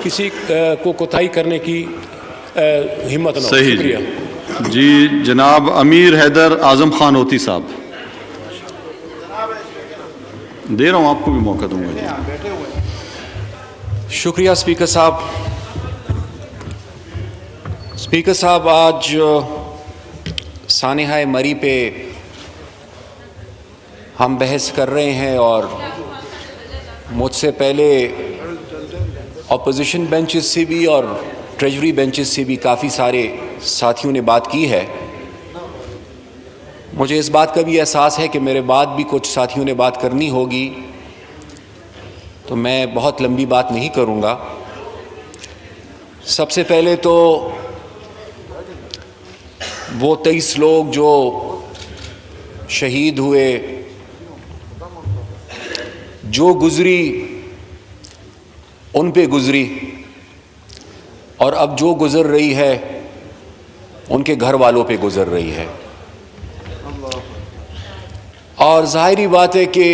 किसी को कोताही करने की हिम्मत ना हो। सही शुक्रिया जी। जनाब अमीर हैदर आजम खान होती साहब, दे रहा हूं, आपको भी मौका दूंगा। शुक्रिया स्पीकर साहब। स्पीकर साहब, आज सानिहाए मरी पे हम बहस कर रहे हैं और मुझसे पहले अपोजिशन बेंचेस से भी और ट्रेजरी बेंचेस से भी काफ़ी सारे साथियों ने बात की है। मुझे इस बात का भी एहसास है कि मेरे बाद भी कुछ साथियों ने बात करनी होगी, तो मैं बहुत लंबी बात नहीं करूंगा। सबसे पहले तो वो 23 लोग जो शहीद हुए, जो गुजरी उन पे गुजरी, और अब जो गुजर रही है उनके घर वालों पे गुजर रही है। और जाहिरी बात है कि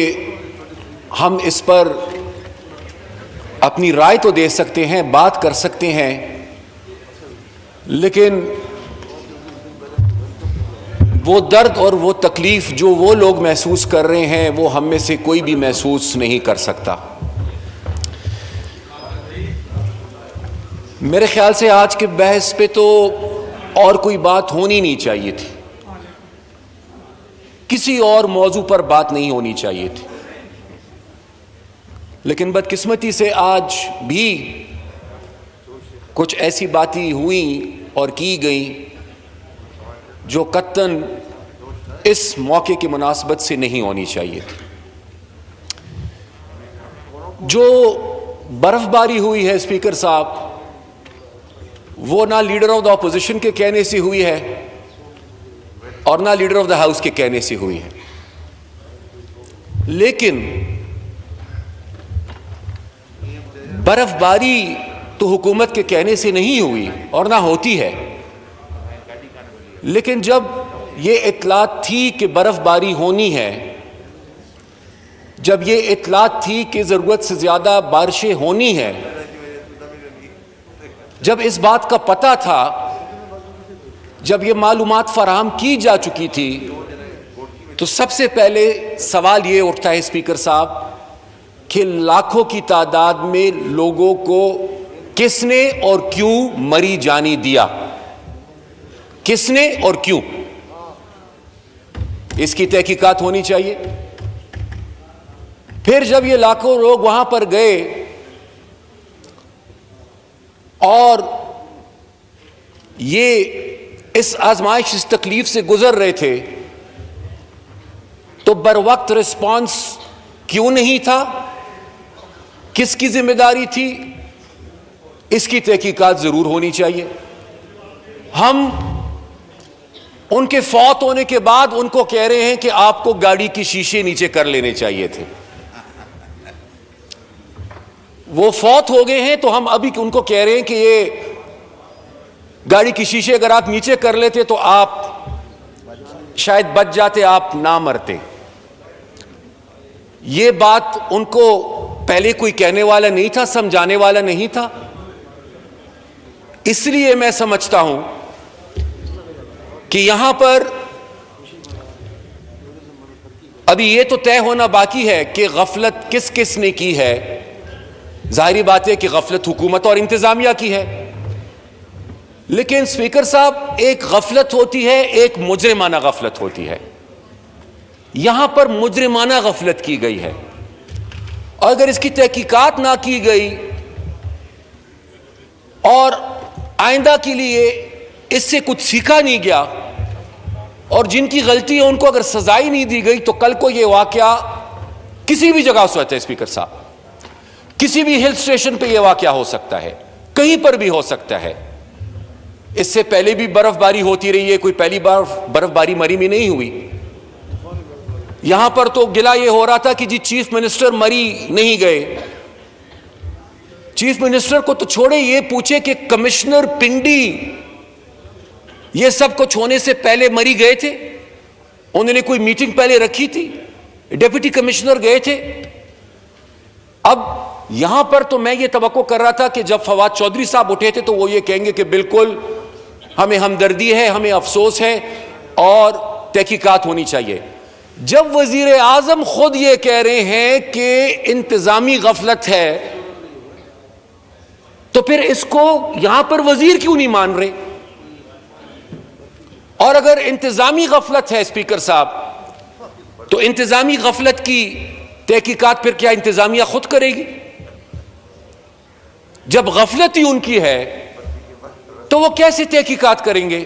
हम इस पर अपनी राय तो दे सकते हैं, बात कर सकते हैं, लेकिन वो दर्द और वो तकलीफ जो वो लोग महसूस कर रहे हैं वो हम में से कोई भी महसूस नहीं कर सकता। मेरे ख्याल से आज के बहस पे तो और कोई बात होनी नहीं चाहिए थी, किसी और मौजू पर बात नहीं होनी चाहिए थी, लेकिन बदकिस्मती से आज भी कुछ ऐसी बातें हुई और की गई जो कत्तन इस मौके की मुनासबत से नहीं होनी चाहिए थी। जो बर्फबारी हुई है स्पीकर साहब, वो ना लीडर ऑफ द ऑपोजिशन के कहने से हुई है और ना लीडर ऑफ द हाउस के कहने से हुई है, लेकिन बर्फबारी तो हुकूमत के कहने से नहीं हुई और ना होती है। लेकिन जब ये इत्तलात थी कि बर्फबारी होनी है, जब ये इत्तलात थी कि जरूरत से ज्यादा बारिशें होनी है, जब इस बात का पता था, जब ये मालूमात फराहम की जा चुकी थी, तो सबसे पहले सवाल ये उठता है स्पीकर साहब कि लाखों की तादाद में लोगों को किसने और क्यों मरी जाने दिया, किसने और क्यों, इसकी तहकीकात होनी चाहिए। फिर जब ये लाखों लोग वहां पर गए और ये इस आजमाइश, इस तकलीफ से गुजर रहे थे, तो बर वक्त रिस्पॉन्स क्यों नहीं था, किसकी जिम्मेदारी थी, इसकी तहकीकात जरूर होनी चाहिए। हम उनके फौत होने के बाद उनको कह रहे हैं कि आपको गाड़ी की शीशे नीचे कर लेने चाहिए थे। वो फौत हो गए हैं तो हम अभी उनको कह रहे हैं कि ये गाड़ी की शीशे अगर आप नीचे कर लेते तो आप शायद बच जाते, आप ना मरते। ये बात उनको पहले कोई कहने वाला नहीं था, समझाने वाला नहीं था। इसलिए मैं समझता हूं कि यहां पर अभी ये तो तय होना बाकी है कि गफलत किस किस ने की है। जाहिर बात है कि गफलत हुकूमत और इंतजामिया की है, लेकिन स्पीकर साहब एक गफलत होती है, एक मुजरिमाना गफलत होती है। यहां पर मुजरिमाना गफलत की गई है, अगर इसकी तहकीकात ना की गई और आइंदा के लिए इससे कुछ सीखा नहीं गया और जिनकी गलती है उनको अगर सजाई नहीं दी गई, तो कल को यह वाकया किसी भी जगह हो सकता है स्पीकर साहब, किसी भी हिल स्टेशन पे यह वाकया हो सकता है, कहीं पर भी हो सकता है। इससे पहले भी बर्फबारी होती रही है, कोई पहली बार बर्फबारी मरी में नहीं हुई। यहां पर तो गिला यह हो रहा था कि जी चीफ मिनिस्टर मरी नहीं गए। चीफ मिनिस्टर को तो छोड़े, ये पूछे कि कमिश्नर पिंडी ये सब कुछ होने से पहले मरी गए थे, उन्होंने कोई मीटिंग पहले रखी थी, डिप्टी कमिश्नर गए थे। अब यहां पर तो मैं ये तवक्को कर रहा था कि जब फवाद चौधरी साहब उठे थे तो वो ये कहेंगे कि बिल्कुल हमें हमदर्दी है, हमें अफसोस है और तहकीकात होनी चाहिए। जब वजीर आजम खुद ये कह रहे हैं कि इंतजामी गफलत है, तो फिर इसको यहां पर वजीर क्यों नहीं मान रहे? और अगर इंतजामी गफलत है स्पीकर साहब, तो इंतजामी गफलत की तहकीकात फिर क्या इंतजामिया खुद करेगी? जब गफलत ही उनकी है तो वो कैसे तहकीकात करेंगे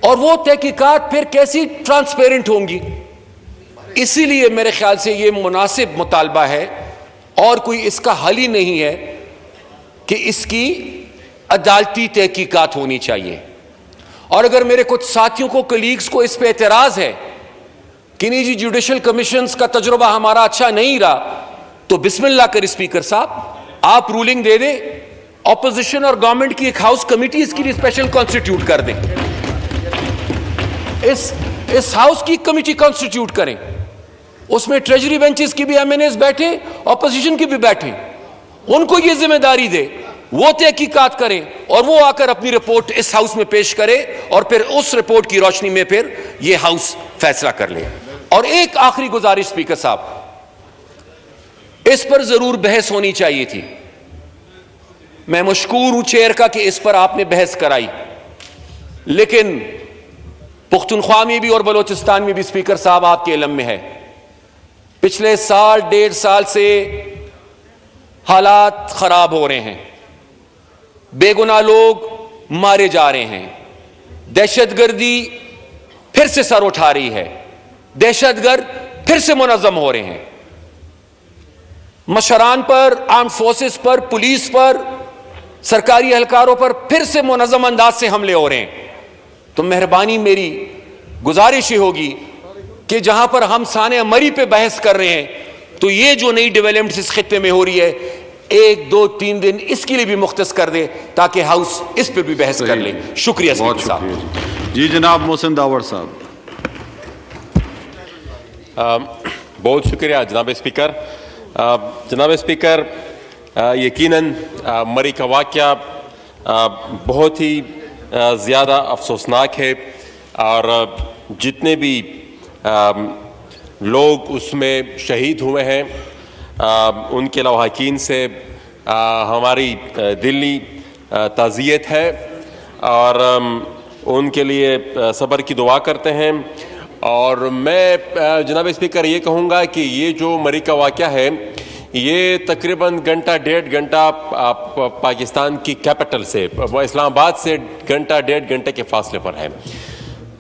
और वो तहकीकात फिर कैसी ट्रांसपेरेंट होंगी? इसीलिए मेरे ख्याल से ये मुनासिब मुतालबा है और कोई इसका हल ही नहीं है कि इसकी अदालती तहकीकात होनी चाहिए। और अगर मेरे कुछ साथियों को, कलीग्स को इस पे एतराज है कि नहीं जी जुडिशल कमीशंस का तजुर्बा हमारा अच्छा नहीं रहा, तो बिस्मिल्लाह कर स्पीकर साहब, आप रूलिंग दे दें, ऑपोजिशन और गवर्नमेंट की एक हाउस कमेटी इसके लिए स्पेशल कॉन्स्टिट्यूट कर दें, इस हाउस की कमेटी कॉन्स्टिट्यूट करें, उसमें ट्रेजरी बेंचेस की भी एमएनएस बैठे, ऑपोजिशन की भी बैठे, उनको ये जिम्मेदारी दे, वो तहकीकात करें और वो आकर अपनी रिपोर्ट इस हाउस में पेश करे और फिर उस रिपोर्ट की रोशनी में फिर ये हाउस फैसला कर ले। और एक आखिरी गुजारिश स्पीकर साहब, इस पर जरूर बहस होनी चाहिए थी। मैं मशकूर हूं चेयर का कि इस पर आपने बहस कराई, लेकिन पुख्तनख्वा में भी और बलोचिस्तान में भी स्पीकर साहब आपके इल्म में है, पिछले साल 1.5 साल से हालात खराब हो रहे हैं, बेगुनाह लोग मारे जा रहे हैं, दहशतगर्दी फिर से सर उठा रही है, दहशतगर्द फिर से मुनज़्ज़म हो रहे हैं, मशरान पर, आर्म फोर्सेस पर, पुलिस पर, सरकारी एहलकारों पर फिर से मुनज़्ज़म अंदाज से हमले हो रहे हैं। तो मेहरबानी मेरी गुजारिश ही होगी कि जहां पर हम साने मरी पे बहस कर रहे हैं, तो ये जो नई डेवलपमेंट्स इस खित्ते में हो रही है, 1, 2, 3 दिन इसके लिए भी मुख्तस कर दे ताकि हाउस इस पर भी बहस कर ले। शुक्रिया स्पीकर साहब। जी जनाब मोहसिन दावर साहब। बहुत शुक्रिया जनाब स्पीकर। जनाब स्पीकर, यकीनन मरी का वाक़या बहुत ही ज़्यादा अफसोसनाक है और जितने भी लोग उसमें शहीद हुए हैं उनके लवाहकीन से हमारी दिली ताज़ियत है और उनके लिए सब्र की दुआ करते हैं। और मैं जनाब स्पीकर ये कहूँगा कि ये जो मरी का वाक़या है ये तकरीबन घंटा 1.5 घंटा पाकिस्तान की कैपिटल से, इस्लामाबाद से घंटा 1.5 घंटे के फासले पर है।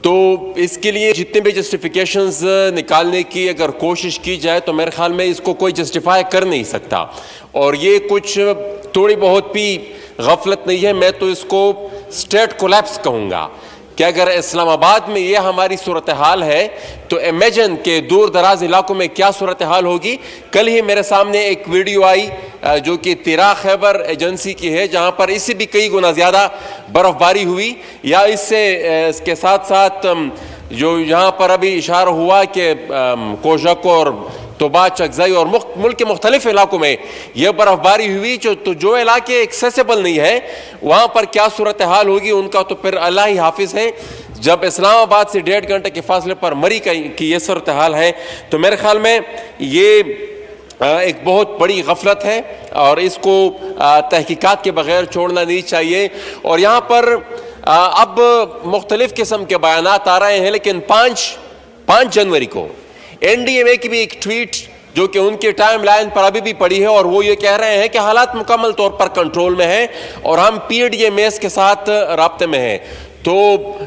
तो इसके लिए जितने भी जस्टिफिकेशंस निकालने की अगर कोशिश की जाए तो मेरे ख्याल में इसको कोई जस्टिफाई कर नहीं सकता। और ये कुछ थोड़ी बहुत भी गफलत नहीं है, मैं तो इसको स्टेट कोलैप्स कहूँगा कि अगर इस्लामाबाद में ये हमारी सूरत हाल है तो इमेजिन के दूर दराज इलाकों में क्या सूरत हाल होगी। कल ही मेरे सामने एक वीडियो आई जो कि तिरा खैबर एजेंसी की है, जहां पर इससे भी कई गुना ज़्यादा बर्फबारी हुई, या इसके साथ साथ जो यहाँ पर अभी इशारा हुआ कि कोशक और तोबा, चकजाई और मुल्क के मुख्तलिफ इलाकों में यह बर्फबारी हुई, तो जो इलाके एक्सेसिबल नहीं है वहाँ पर क्या सूरत हाल होगी उनका तो फिर अल्लाह ही हाफिज है। जब इस्लामाबाद से 1.5 घंटे के फासले पर मरी की ये सूरत हाल है तो मेरे ख्याल में ये एक बहुत बड़ी गफलत है और इसको तहकीकात के बगैर छोड़ना नहीं चाहिए। और यहाँ पर अब मुख्तलिफ किस्म के बयानात आ रहे हैं, लेकिन 5 जनवरी को एनडीएमए की भी एक ट्वीट जो कि उनके टाइम लाइन पर अभी भी पड़ी है और वो ये कह रहे हैं कि हालात मुकम्मल तौर पर कंट्रोल में हैं और हम पीडीएमएस के साथ राब्ते में हैं। तो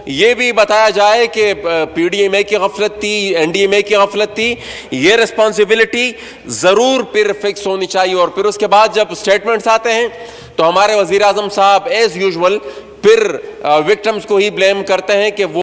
ये भी बताया जाए कि पीडीएमए की गफलत थी, एनडीएमए की गफलत थी, ये रिस्पॉन्सिबिलिटी ज़रूर फिर फिक्स होनी चाहिए। और फिर उसके बाद जब स्टेटमेंट्स आते हैं तो हमारे वज़ीर आज़म साहब एज़ यूजुअल फिर विक्टिम्स को ही ब्लेम करते हैं कि वो